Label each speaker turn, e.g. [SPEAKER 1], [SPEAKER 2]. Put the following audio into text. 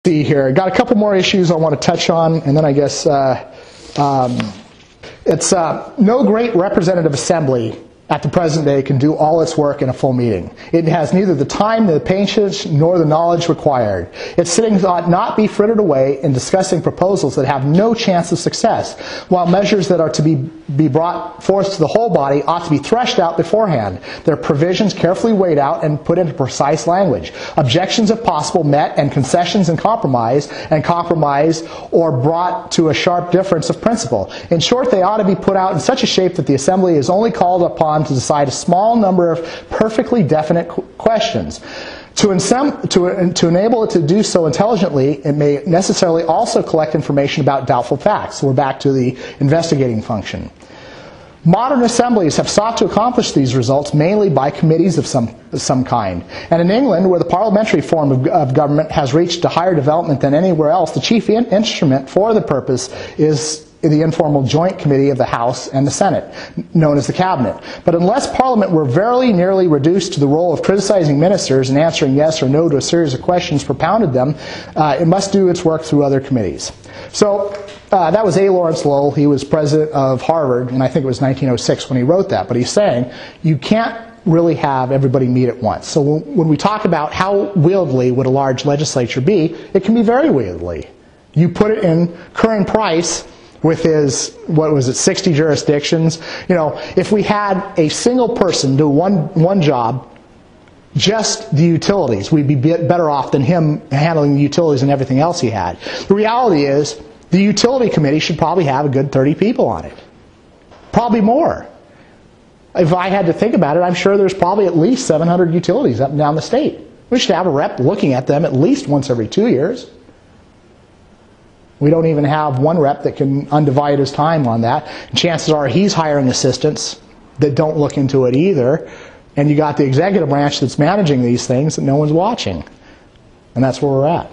[SPEAKER 1] See here, I got a couple more issues I want to touch on, and then I guess it's no great representative assembly at the present day can do all its work in a full meeting. It has neither the time, the patience, nor the knowledge required. Its sittings ought not be frittered away in discussing proposals that have no chance of success, while measures that are to be brought forth to the whole body ought to be threshed out beforehand, their provisions carefully weighed out and put into precise language, objections if possible met, and concessions and compromise or brought to a sharp difference of principle. In short, they ought to be put out in such a shape that the assembly is only called upon to decide a small number of perfectly definite questions. To enable it to do so intelligently, it may necessarily also collect information about doubtful facts. We're back to the investigating function. Modern assemblies have sought to accomplish these results mainly by committees of some kind. And in England, where the parliamentary form of government has reached a higher development than anywhere else, the chief instrument for the purpose is the informal joint committee of the House and the Senate, known as the Cabinet. But unless Parliament were very nearly reduced to the role of criticizing ministers and answering yes or no to a series of questions propounded them, it must do its work through other committees. So that was A. Lawrence Lowell. He was president of Harvard, and I think it was 1906 when he wrote that. But he's saying you can't really have everybody meet at once. So when we talk about how wieldy would a large legislature be, it can be very wieldy. You put it in Curran Price with his, what was it, 60 jurisdictions. You know, if we had a single person do one job, just the utilities, we'd be better off than him handling the utilities and everything else he had. The reality is, the utility committee should probably have a good 30 people on it. Probably more. If I had to think about it, I'm sure there's probably at least 700 utilities up and down the state. We should have a rep looking at them at least once every 2 years. We don't even have one rep that can undivide his time on that. And chances are he's hiring assistants that don't look into it either. And you got the executive branch that's managing these things that no one's watching. And that's where we're at.